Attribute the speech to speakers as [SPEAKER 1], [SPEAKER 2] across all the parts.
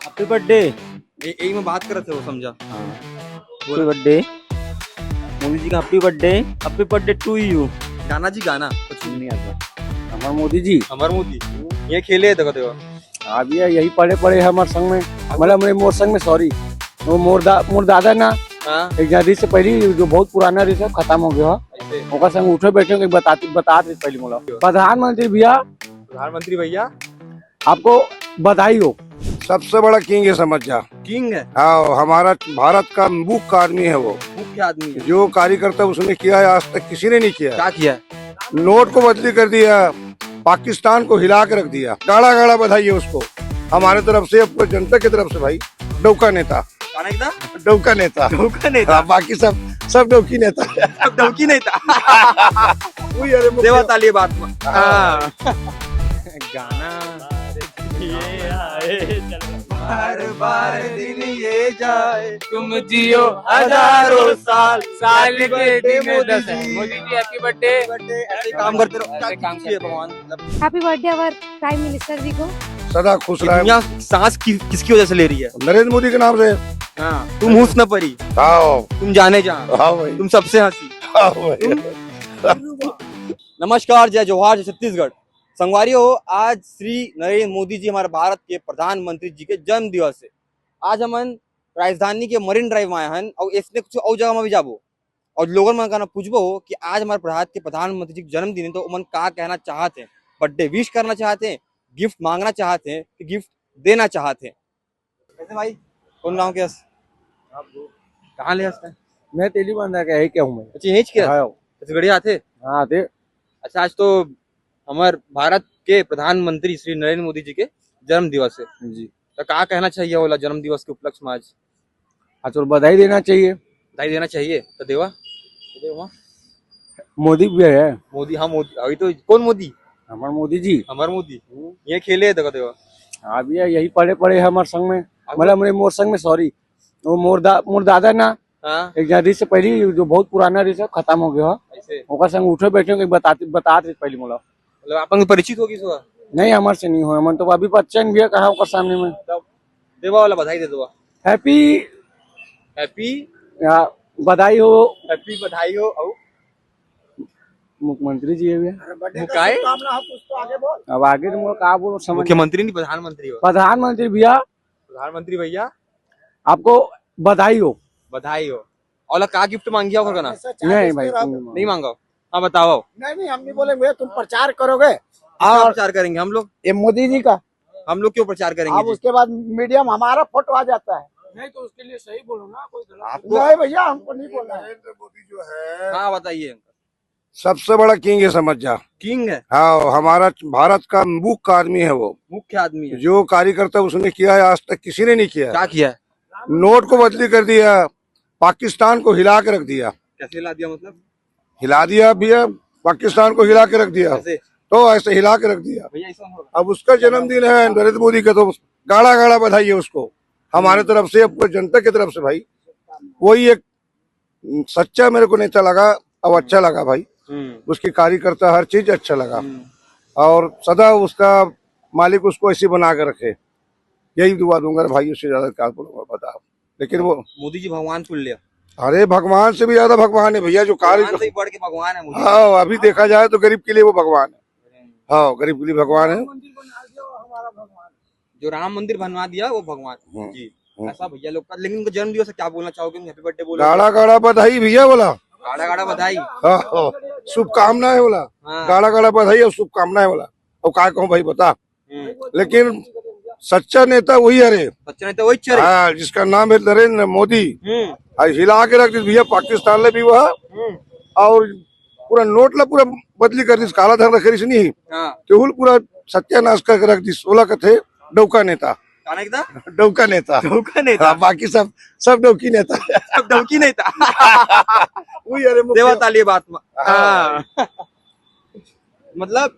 [SPEAKER 1] Happy birthday.
[SPEAKER 2] यही मैं बात कर रहा था, वो समझा।
[SPEAKER 1] हैप्पी बर्थडे मोदी जी का। Happy birthday to you.
[SPEAKER 2] गाना जी गाना
[SPEAKER 1] कुछ नहीं आता हमारे मोदी जी।
[SPEAKER 2] हमार मोदी ये खेले देखो देखो
[SPEAKER 3] अभी यही पड़े पड़े हमारे संग में, मतलब मेरे मोर संग में, सॉरी वो मोर दादा ना
[SPEAKER 2] हाँ
[SPEAKER 3] एक जारी से पहले जो बहुत पुराना रही सब खत्म हो गया।
[SPEAKER 2] ऐसे
[SPEAKER 3] ओकर संग उठे बैठे बता पहले मोला प्रधानमंत्री भैया
[SPEAKER 2] प्रधानमंत्री भैया
[SPEAKER 3] आपको बधाई हो।
[SPEAKER 4] सबसे बड़ा किंग है, समझ जा।
[SPEAKER 2] किंग है,
[SPEAKER 4] हाँ, हमारा भारत का मुख्य आदमी है वो।
[SPEAKER 2] मुख्य आदमी है।
[SPEAKER 4] जो कार्यकर्ता उसने किया है आज तक किसी ने नहीं किया।
[SPEAKER 2] क्या किया है?
[SPEAKER 4] नोट को बदली कर दिया, पाकिस्तान को हिला के रख दिया। गाड़ा गाड़ा बधाई है उसको हमारे तरफ से, आपको जनता की तरफ से भाई। डौका नेता,
[SPEAKER 2] गाना एकदम
[SPEAKER 4] डौका नेता,
[SPEAKER 2] डौका नेता।
[SPEAKER 4] हाँ, बाकी सब डौकी नेता।
[SPEAKER 2] अब डौकी नहीं था।
[SPEAKER 4] वही अरे मुख्य-
[SPEAKER 2] देवा ताली बात में। हाँ गाना बार बार दिन ये जाए
[SPEAKER 5] तुम जियो
[SPEAKER 2] हजारों साल
[SPEAKER 5] साल के दिन
[SPEAKER 2] मोदी
[SPEAKER 5] 10 है।
[SPEAKER 2] जी।
[SPEAKER 5] Modi ji happy birthday.
[SPEAKER 2] ऐसे काम करते रहो,
[SPEAKER 5] ऐसे काम
[SPEAKER 2] कीजिए भगवान। मतलब
[SPEAKER 6] happy birthday our prime minister ji को।
[SPEAKER 4] सदा खुश
[SPEAKER 2] ये
[SPEAKER 4] रहे।
[SPEAKER 2] दुनिया सांस किसकी वजह से ले रही है?
[SPEAKER 4] नरेंद्र मोदी के नाम से।
[SPEAKER 2] हाँ, तुम हुस्न परी,
[SPEAKER 4] हाँ
[SPEAKER 2] तुम जाने जहाँ,
[SPEAKER 4] हाँ भाई,
[SPEAKER 2] तुम सबसे हंसी।
[SPEAKER 4] हाँ भाई।
[SPEAKER 2] नमस्कार, जय जोहार, जय छत्तीसगढ़। संगवारियों, आज श्री नरेंद्र मोदी जी हमारे भारत के प्रधानमंत्री जी के जन्म दिवस है। आज हमन राजधानी के मरीन ड्राइव में आए हैं और इसने कुछ और जगह में भी जाबो और लोगों में कहना पूछबो कि आज हमारे भारत के प्रधानमंत्री जी के जन्मदिन है, तो उमन का कहना चाहते हैं? बर्थडे विश करना चाहते हैं, गिफ्ट मांगना चाहते हैं कि गिफ्ट देना चाहते हैं? कैसे भाई, कौन गाँव के हंस? कहाँ ले हंसते हैं?
[SPEAKER 3] मैं तेली बंदा क्या है, क्या हूँ मैं।
[SPEAKER 2] अच्छा यहीं के
[SPEAKER 3] हाँ
[SPEAKER 2] गड़िया थे।
[SPEAKER 3] हाँ थे।
[SPEAKER 2] अच्छा, आज तो हमारे भारत के प्रधानमंत्री श्री नरेंद्र मोदी जी के जन्म दिवस है
[SPEAKER 3] जी,
[SPEAKER 2] तो क्या कहना चाहिए वाला जन्म दिवस के उपलक्ष्य में? आज
[SPEAKER 3] आज तो बधाई देना चाहिए।
[SPEAKER 2] बधाई देना चाहिए तो देवा
[SPEAKER 3] मोदी भी है,
[SPEAKER 2] मोदी। हाँ मोदी, अभी तो कौन मोदी?
[SPEAKER 3] हमारे मोदी जी।
[SPEAKER 2] हमारे मोदी ये खेले देखो देखो
[SPEAKER 3] अभी यही पड़े पड़े हमारे संग में, मतलब मेरे मोर संग में, सॉरी वो मोर दादा ना
[SPEAKER 2] हाँ
[SPEAKER 3] एक जारी से पहले जो बहुत पुराना रही सब खत्म हो गया।
[SPEAKER 2] ऐसे
[SPEAKER 3] ओकर संग उठे बैठे बता पहले मोला।
[SPEAKER 2] मतलब अपन परिचित होगी सुबह
[SPEAKER 3] नहीं, हमारे से नहीं हो, हम तो अभी बच्चन भी है कहा ओकर सामने में।
[SPEAKER 2] तब देवा वाला बधाई दे दो।
[SPEAKER 3] हैप्पी
[SPEAKER 2] हैप्पी
[SPEAKER 3] बधाई हो
[SPEAKER 2] हैप्पी बधाई हो। और
[SPEAKER 3] मुख्यमंत्री जी है भैया।
[SPEAKER 2] मुकाए
[SPEAKER 3] अब आगे तुम कहा बोलो समझ।
[SPEAKER 2] मुख्यमंत्री नहीं, प्रधानमंत्री हो।
[SPEAKER 3] प्रधानमंत्री भैया
[SPEAKER 2] प्रधानमंत्री भैया
[SPEAKER 3] आपको बधाई हो।
[SPEAKER 2] बधाई हो। और का गिफ्ट मांगिया होगा ना?
[SPEAKER 3] नहीं भाई
[SPEAKER 2] नहीं मांगा। हाँ बताओ।
[SPEAKER 3] नहीं हम नहीं बोले भैया, तुम प्रचार करोगे
[SPEAKER 2] क्या प्रचार करेंगे हम लोग?
[SPEAKER 3] ये मोदी जी का।
[SPEAKER 2] हम लोग क्यों प्रचार करेंगे
[SPEAKER 3] अब
[SPEAKER 2] जी?
[SPEAKER 3] उसके बाद मीडिया में हमारा फोटो आ जाता है। नहीं तो उसके लिए सही बोलो ना, कोई गलत नहीं भैया, हमको नहीं बोलना है।
[SPEAKER 4] नरेंद्र मोदी जो है
[SPEAKER 2] हाँ बताइए।
[SPEAKER 4] सबसे बड़ा किंग है, समझ जा।
[SPEAKER 2] किंग है,
[SPEAKER 4] हाँ, हमारा भारत का मुख्य आदमी है वो।
[SPEAKER 2] मुख्य आदमी है।
[SPEAKER 4] जो कार्यकर्ता उसने किया है आज तक किसी ने नहीं किया।
[SPEAKER 2] क्या किया है?
[SPEAKER 4] नोट को बदली कर दिया, पाकिस्तान को हिला के रख दिया।
[SPEAKER 2] कैसे ला दिया मतलब?
[SPEAKER 4] हिला दिया भैया, पाकिस्तान को हिला के रख दिया।
[SPEAKER 2] कैसे
[SPEAKER 4] तो ऐसे हिला के रख दिया।
[SPEAKER 2] भैया ऐसा होगा?
[SPEAKER 4] अब उसका जन्मदिन है नरेंद्र मोदी का, तो गाड़ा गाड़ा बधाई है उसको हमारे तरफ से, आपको जनता की तरफ से भाई। वही एक सच्चा मेरे को नेता लगा, अब अच्छा लगा भाई। उसकी कार्यकर्ता हर चीज अच्छा लगा, और सदा उसका मालिक उसको ऐसे बना के रखे, यही दुआ दूंगा भाई। उससे ज्यादा क्या बोलूंगा बताओ। लेकिन वो
[SPEAKER 2] मोदी जी भगवान सुन लिया।
[SPEAKER 4] अरे भगवान से भी ज्यादा भगवान है भैया, जो कार्य।
[SPEAKER 2] भगवान से ही बढ़ के भगवान है मोदी।
[SPEAKER 4] हाँ, अभी देखा जाए तो गरीब के लिए वो भगवान है। हाँ, गरीब के लिए भगवान है।
[SPEAKER 2] जो राम मंदिर बनवा दिया वो भगवान जी। ऐसा भैया लोग का। लेकिन उनका जन्म दिवस है, क्या बोलना चाहोगे? हैप्पी बर्थडे बोलो।
[SPEAKER 4] गाड़ा गाड़ा बधाई भैया बोला।
[SPEAKER 2] गाड़ा गाड़ा बधाई।
[SPEAKER 4] हाँ, हाँ, शुभकामनाएं बोला।
[SPEAKER 2] हाँ।
[SPEAKER 4] गाड़ा गाड़ा बधाई और शुभकामनाएं बोला। और क्या कहूँ भाई बता। लेकिन सच्चा नेता वही है रे।
[SPEAKER 2] बच्चे ने तो वही चरे।
[SPEAKER 4] हाँ, जिसका नाम है नरेंद्र मोदी। हिला के रख दी भैया, पाकिस्तान ले भी वह, और पूरा नोट ला पूरा बदली कर दी। काला धन रखे नहीं,
[SPEAKER 2] हाँ
[SPEAKER 4] केवल पूरा सत्यानाश करके रख दी। 16 का थे डौका नेता।
[SPEAKER 2] गाना एकदम
[SPEAKER 4] डौका नेता।
[SPEAKER 2] डौका नहीं था।
[SPEAKER 4] हाँ, बाकी सब डौकी नेता।
[SPEAKER 2] अब डौकी नहीं था।
[SPEAKER 4] वही अरे मुख्य-
[SPEAKER 2] देवा ताली बात में। हाँ मतलब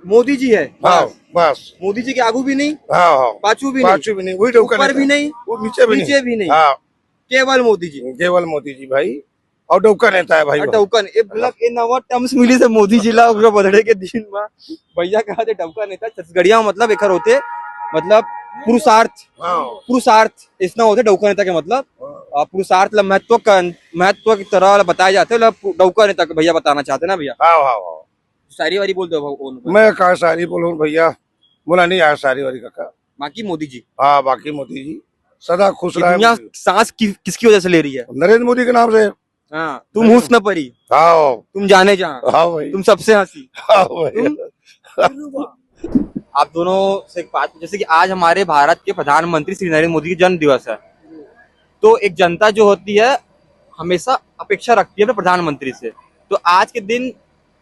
[SPEAKER 2] मोदी जी है
[SPEAKER 4] हाँ,
[SPEAKER 2] बस।
[SPEAKER 4] बस।
[SPEAKER 2] मोदी जी के आगू भी नहीं,
[SPEAKER 4] हाँ, हाँ,
[SPEAKER 2] पाछू भी नहीं,
[SPEAKER 4] पाँचों भी नहीं, वही डौका
[SPEAKER 2] ऊपर
[SPEAKER 4] नेता।
[SPEAKER 2] भी नहीं,
[SPEAKER 4] वो नीचे भी
[SPEAKER 2] नीचे भी नहीं।
[SPEAKER 4] हाँ,
[SPEAKER 2] केवल मोदी जी।
[SPEAKER 4] केवल मोदी जी भाई, और डौका नेता है भाई वो।
[SPEAKER 2] डौकन ए मतलब ए नवा टर्म्स मिली से मोदी जी ला बर्थडे के दिन में भैया कहा थे डौका नेता छत्तीसगढ़िया मतलब एकर होते मतलब पुरुषार्थ इसना होते डौका नेता के मतलब पुरुषार्थ महत्व की तरह बताए जाते हैं डौका नेता के भैया बताना चाहते हैं ना भैया
[SPEAKER 4] हाँ हाँ हाँ
[SPEAKER 2] सारी वारी बोल दो
[SPEAKER 4] मैं कहा सारी बोलूं भैया बोला नहीं आया सारी वारी काका
[SPEAKER 2] बाकी मोदी जी
[SPEAKER 4] हाँ बाकी मोदी जी सदा खुश
[SPEAKER 2] ये
[SPEAKER 4] रहे
[SPEAKER 2] दुनिया सांस किसकी वजह से ले रही है
[SPEAKER 4] नरेंद्र मोदी के नाम से
[SPEAKER 2] हाँ तुम हुस्न परी
[SPEAKER 4] हाँ
[SPEAKER 2] तुम जाने जहाँ
[SPEAKER 4] हाँ भाई
[SPEAKER 2] तुम सबसे हंसी
[SPEAKER 4] हाँ भाई
[SPEAKER 2] आप दोनों से एक बात जैसे कि आज हमारे भारत के प्रधानमंत्री श्री नरेंद्र मोदी की जन्म दिवस है तो एक जनता जो होती है हमेशा अपेक्षा रखती है अपने प्रधानमंत्री से तो आज के दिन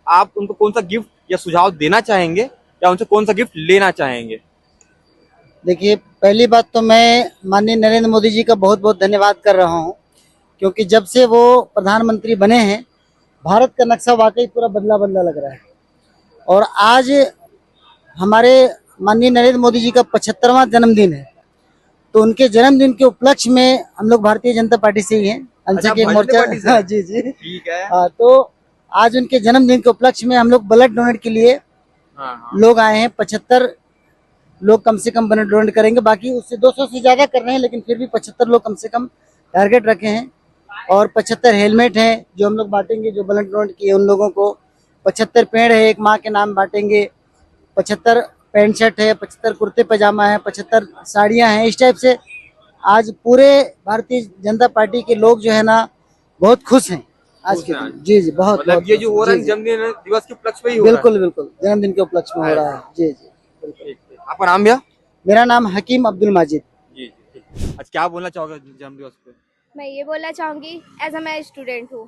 [SPEAKER 2] आप उनको कौन सा गिफ्ट या सुझाव देना चाहेंगे या उनसे कौन सा गिफ्ट लेना चाहेंगे
[SPEAKER 7] देखिए पहली बात तो मैं माननीय नरेंद्र मोदी जी का बहुत बहुत धन्यवाद कर रहा हूं क्योंकि जब से वो प्रधानमंत्री बने हैं भारत का नक्शा वाकई पूरा बदला बदला लग रहा है और आज हमारे माननीय नरेंद्र मोदी जी का 75वां जन्मदिन है तो उनके जन्मदिन के उपलक्ष्य में हम लोग भारतीय जनता पार्टी से ही हैं अल्पसंख्यक मोर्चा हाँ, जी जी
[SPEAKER 2] ठीक है
[SPEAKER 7] हाँ, तो आज उनके जन्मदिन के उपलक्ष्य में हम लोग ब्लड डोनेट के लिए लोग आए हैं 75 लोग कम से कम ब्लड डोनेट करेंगे बाकी उससे 200 से ज्यादा कर रहे हैं लेकिन फिर भी 75 लोग कम से कम टारगेट रखे हैं और 75 हेलमेट हैं जो हम लोग बांटेंगे जो ब्लड डोनेट किए उन लोगों को 75 पेड़ है एक माँ के नाम बांटेंगे 75 पैंट शर्ट है 75 कुर्ते पैजामा है 75 साड़ियाँ हैं इस टाइप से आज पूरे भारतीय जनता पार्टी के लोग जो है ना बहुत खुश हैं आज के दिन जी जी बहुत
[SPEAKER 2] मतलब
[SPEAKER 7] बहुत
[SPEAKER 2] ये जो
[SPEAKER 7] खुश
[SPEAKER 2] हो रहा
[SPEAKER 7] हैं।
[SPEAKER 2] है
[SPEAKER 7] जी, जी।
[SPEAKER 2] जन्मदिन दिवस के उपलक्ष्य में ही हो रहा है
[SPEAKER 7] बिल्कुल बिल्कुल जन्मदिन के उपलक्ष्य में हो रहा है जी जी बिल्कुल।
[SPEAKER 2] आपका नाम भैया
[SPEAKER 7] मेरा नाम हकीम अब्दुल माजिद
[SPEAKER 2] जी जी आज क्या बोलना चाहोगे जन्म दिवस पे
[SPEAKER 6] मैं ये बोलना चाहूंगी एज अ मैं स्टूडेंट हूँ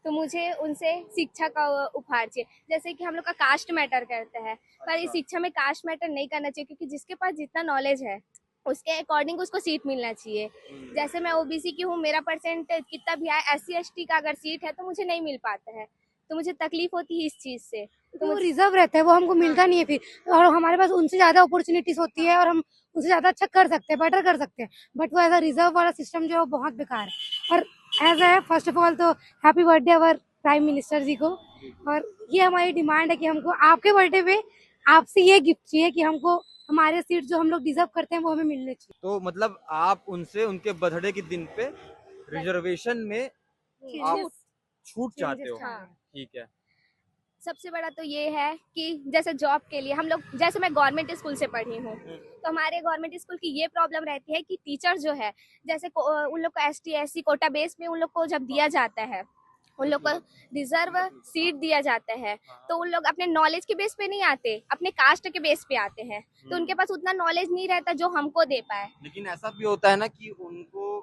[SPEAKER 6] तो मुझे उनसे शिक्षा का उपहार चाहिए जैसे कि हम लोग का कास्ट मैटर करता है पर इस शिक्षा में कास्ट मैटर नहीं करना चाहिए क्योंकि जिसके पास जितना नॉलेज है उसके अकॉर्डिंग उसको सीट मिलना चाहिए जैसे मैं ओबीसी की हूँ मेरा परसेंट कितना भी आए SC ST का अगर सीट है तो मुझे नहीं मिल पाता है तो मुझे तकलीफ होती है इस चीज से
[SPEAKER 8] तो वो रिजर्व रहता है वो हमको मिलता नहीं है फिर और हमारे पास उनसे ज्यादा अपॉर्चुनिटीज होती है और हम उनसे ज्यादा अच्छा कर सकते हैं बेटर कर सकते हैं बट वो एज अ रिजर्व वाला सिस्टम जो है वो बहुत बेकार है और as a first of all तो happy birthday our prime minister ji को और ये हमारी डिमांड है कि हमको आपके बर्थडे पे आपसे ये गिफ्ट चाहिए कि हमको हमारे सीट जो हम लोग डिजर्व करते हैं वो हमें मिलने चाहिए
[SPEAKER 2] तो मतलब आप उनसे उनके बर्थडे के दिन पे रिजर्वेशन में आप छूट चाहते हो
[SPEAKER 6] हाँ।
[SPEAKER 2] ठीक है
[SPEAKER 6] सबसे बड़ा तो ये है कि जैसे जॉब के लिए हम लोग जैसे मैं गवर्नमेंट स्कूल से पढ़ी हूँ तो हमारे गवर्नमेंट स्कूल की ये प्रॉब्लम रहती है कि टीचर जो है जैसे उन लोग को ST SC कोटा बेस में उन लोग को जब दिया जाता है उन लोग को रिजर्व सीट दिया जाता है तो उन लोग अपने नॉलेज के बेस पे नहीं आते अपने कास्ट के बेस पे आते हैं तो उनके पास उतना नॉलेज नहीं रहता जो हमको दे पाए
[SPEAKER 2] लेकिन ऐसा भी होता है ना कि उनको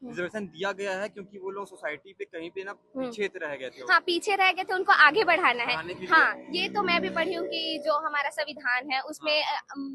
[SPEAKER 2] रिजर्वेशन दिया गया है क्योंकि वो लोग सोसाइटी पे कहीं पे ना पीछे रह गए थे
[SPEAKER 6] हाँ पीछे रह गए थे उनको आगे बढ़ाना है
[SPEAKER 2] बढ़ाने के लिए।
[SPEAKER 6] हाँ ये तो मैं भी पढ़ी हूँ कि जो हमारा संविधान है उसमें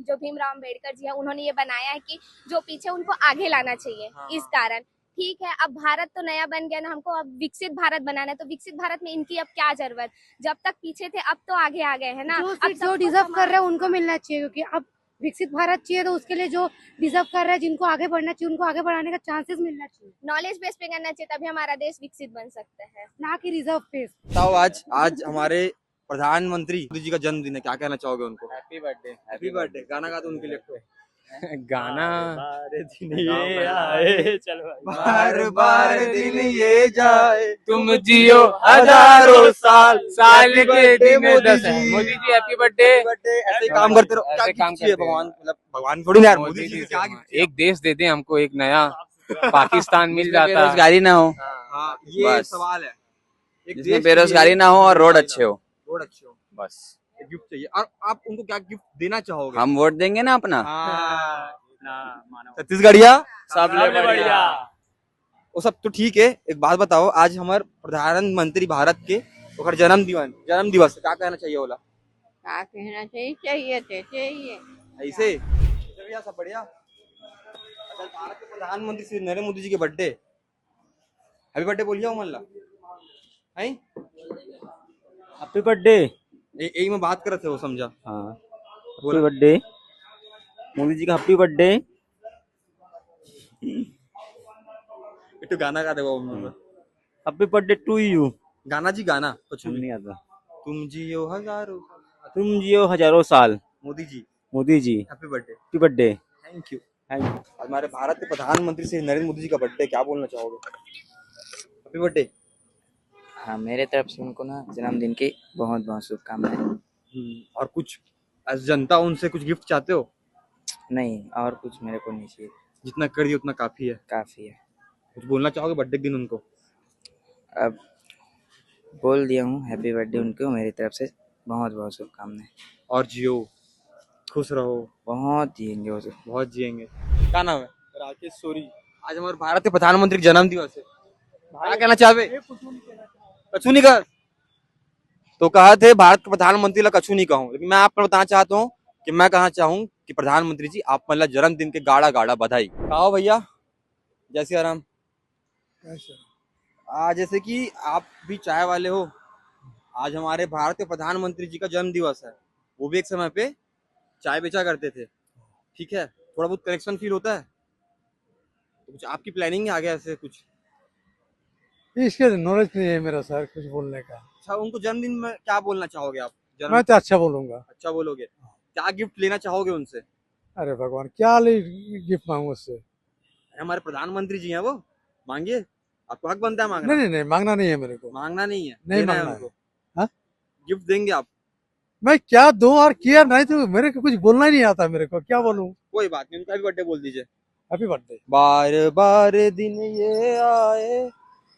[SPEAKER 6] जो भीमराव अम्बेडकर जी है उन्होंने ये बनाया है कि जो पीछे उनको आगे लाना चाहिए इस कारण ठीक है अब भारत तो नया बन गया ना हमको अब विकसित भारत बनाना है तो विकसित भारत में इनकी अब क्या जरूरत जब तक पीछे थे अब तो आगे आ गए है ना
[SPEAKER 8] जो
[SPEAKER 6] अब
[SPEAKER 8] सीट जो डिजर्व कर रहे हैं उनको मिलना चाहिए क्योंकि अब विकसित भारत चाहिए तो उसके लिए जो डिजर्व कर रहे हैं जिनको आगे बढ़ना चाहिए उनको आगे बढ़ाने का चांसेस मिलना चाहिए
[SPEAKER 6] नॉलेज बेस पे करना चाहिए तभी हमारा देश विकसित बन सकता है
[SPEAKER 8] ना कि रिजर्व पे
[SPEAKER 2] बताओ आज हमारे प्रधानमंत्री मोदी जी का जन्मदिन है क्या कहना चाहोगे उनको हैप्पी बर्थडे गाना गा दो उनके लिए तो
[SPEAKER 5] गाना
[SPEAKER 1] ये आए चल
[SPEAKER 2] बार बार दिन ये जाए
[SPEAKER 5] तुम जियो हजारों साल के दिन 10 है मोदी जी हैप्पी बर्थडे
[SPEAKER 2] ऐसे ही काम करते रहो
[SPEAKER 5] ऐसे
[SPEAKER 2] क्या
[SPEAKER 5] काम
[SPEAKER 2] gift चाहिए
[SPEAKER 5] करते रहो।
[SPEAKER 2] भगवान मतलब भगवान थोड़ी ना यार मोदी जी से क्या gift चाहिए?
[SPEAKER 5] एक देश दे दे हमको एक नया पाकिस्तान मिल जाता
[SPEAKER 9] बेरोजगारी ना हो
[SPEAKER 2] हाँ ये
[SPEAKER 9] बस।
[SPEAKER 2] सवाल है एक
[SPEAKER 9] जिसमें
[SPEAKER 2] देश
[SPEAKER 9] बेरोजगारी ना हो और रोड अच्छे हो
[SPEAKER 2] रोड अच्छे हो
[SPEAKER 9] बस
[SPEAKER 2] एक गिफ्ट चाहिए और आप उनको क्या गिफ्ट देना चाहोगे
[SPEAKER 9] हम वोट देंगे ना अपना
[SPEAKER 2] छत्तीसगढ़िया
[SPEAKER 9] सबले बढ़िया
[SPEAKER 2] वो सब तो ठीक है एक बात बताओ आज हमारे प्रधानमंत्री भारत के ओकर जन्म दिवस क्या कहना चाहिए बोला
[SPEAKER 10] क्या कहना चाहिए चाहिए
[SPEAKER 2] ऐसे बढ़िया सब बढ़िया अच्छा भारत के प्रधानमंत्री श्री नरेंद्र मोदी जी के बर्थडे हैप्पी बर्थडे बोलिए मन ला हैं
[SPEAKER 1] हैप्पी बर्थडे
[SPEAKER 2] यही मैं बात कर रहे थे वो समझा
[SPEAKER 1] हाँ हैप्पी बर्थडे मोदी जी का हैप्पी बर्थडे
[SPEAKER 2] एक तो गाना गा दे वो
[SPEAKER 1] हैप्पी बर्थडे टू यू
[SPEAKER 2] गाना जी गाना कुछ
[SPEAKER 1] नहीं आता
[SPEAKER 2] तुम जियो हजारों
[SPEAKER 1] तुम जियो हजारों साल
[SPEAKER 2] Modi ji
[SPEAKER 1] Modi ji
[SPEAKER 2] happy birthday
[SPEAKER 1] happy birthday
[SPEAKER 2] thank you thank you. आज हमारे भारत के प्रधानमंत्री श्री नरेंद्र मोदी जी का बर्थडे, क्या बोलना चाहोगे? Happy birthday.
[SPEAKER 9] हाँ, मेरे तरफ से उनको ना जन्मदिन की बहुत बहुत शुभकामनाएं।
[SPEAKER 2] और कुछ एज जनता उनसे कुछ गिफ्ट चाहते हो?
[SPEAKER 9] नहीं, और कुछ मेरे को नहीं चाहिए,
[SPEAKER 2] जितना कर दिया उतना काफी है।
[SPEAKER 9] काफी है।
[SPEAKER 2] कुछ बोलना चाहोगे बर्थडे के दिन उनको?
[SPEAKER 9] अब बोल दिया हूँ, हैप्पी बर्थडे उनको मेरी तरफ से बहुत बहुत शुभकामनाएं।
[SPEAKER 2] और जियो, खुश रहो,
[SPEAKER 9] बहुत जिएंगे वो तो।
[SPEAKER 2] बहुत जिएंगे। क्या नाम है? राकेश सोरी। आज हमारे भारत के प्रधानमंत्री का जन्म दिवस है, क्या कहना चाहे? कछु नहीं कर तो कहा थे भारत के प्रधानमंत्री ला कछु नहीं कहूँ, लेकिन मैं आपको बताना चाहता हूँ कि मैं कहना चाहूँ कि प्रधानमंत्री जी आप मतलब जन्मदिन के गाड़ा गाड़ा बधाई। आओ भैया, जय सिया राम। आज जैसे कि आप भी चाय वाले हो, आज हमारे भारत के प्रधानमंत्री जी का जन्म दिवस है। वो भी एक समय पे चाय बेचा करते थे, ठीक है, थोड़ा बहुत कनेक्शन फील होता है। तो कुछ आपकी प्लानिंग है आगे ऐसे कुछ?
[SPEAKER 3] इसके नॉलेज नहीं है मेरा सर कुछ बोलने का।
[SPEAKER 2] अच्छा, उनको जन्मदिन में क्या बोलना चाहोगे आप?
[SPEAKER 3] मैं तो अच्छा बोलूंगा।
[SPEAKER 2] अच्छा बोलोगे? क्या गिफ्ट लेना चाहोगे उनसे?
[SPEAKER 3] अरे भगवान क्या गिफ्ट मांगू उससे?
[SPEAKER 2] हमारे प्रधानमंत्री जी हैं वो, मांगिए, आपको हक बनता है मांगना।
[SPEAKER 3] नहीं नहीं मांगना नहीं है मेरे को।
[SPEAKER 2] मांगना नहीं है,
[SPEAKER 3] नहीं
[SPEAKER 2] देना है
[SPEAKER 3] मांगना
[SPEAKER 2] उनको।
[SPEAKER 3] हाँ?
[SPEAKER 2] गिफ्ट देंगे आप?
[SPEAKER 3] मैं क्या दूं और किया नहीं तो मेरे को कुछ बोलना ही नहीं आता, मेरे को क्या बोलूं।
[SPEAKER 2] कोई बात नहीं, उनका भी बर्थडे बोल दीजिए।
[SPEAKER 3] Happy birthday.
[SPEAKER 2] बार बार दिन ये आए,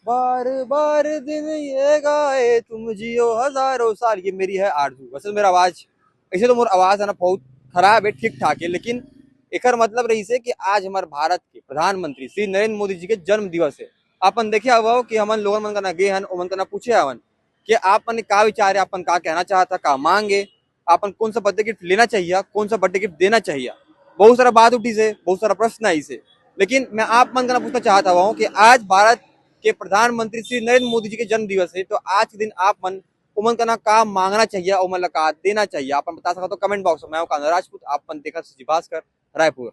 [SPEAKER 2] बार बार दिन ये गाए, तुम जियो हजारों साल। ये मेरी है आरजू। वैसे मेरा आवाज ऐसे तो मोर आवाज है ना बहुत खराब है, ठीक ठाक है, लेकिन एकर मतलब रही से कि आज हमारे भारत के प्रधानमंत्री श्री नरेंद्र मोदी जी के जन्म दिवस है। अपन देखे हुआ कि हमन लोगन मन का ना गे हन, ओमन का ना पूछे हवन कि आपन का विचार है, अपन का कहना चाहता, का मांगे, अपन कौन सा बर्थडे गिफ्ट लेना चाहिए, कौन सा बर्थडे गिफ्ट देना चाहिए। बहुत सारा बात उठी से, बहुत सारा प्रश्न आई से, लेकिन मैं आप मन का पूछना चाहता हूँ कि आज भारत के प्रधानमंत्री श्री नरेंद्र मोदी जी के जन्म दिवस है, तो आज के दिन आप मन उमन का ना का मांगना चाहिए, उमन का देना चाहिए, आप बता सकते हो तो कमेंट बॉक्स में। मैं राजपूत, आप देखा भास्कर, रायपुर।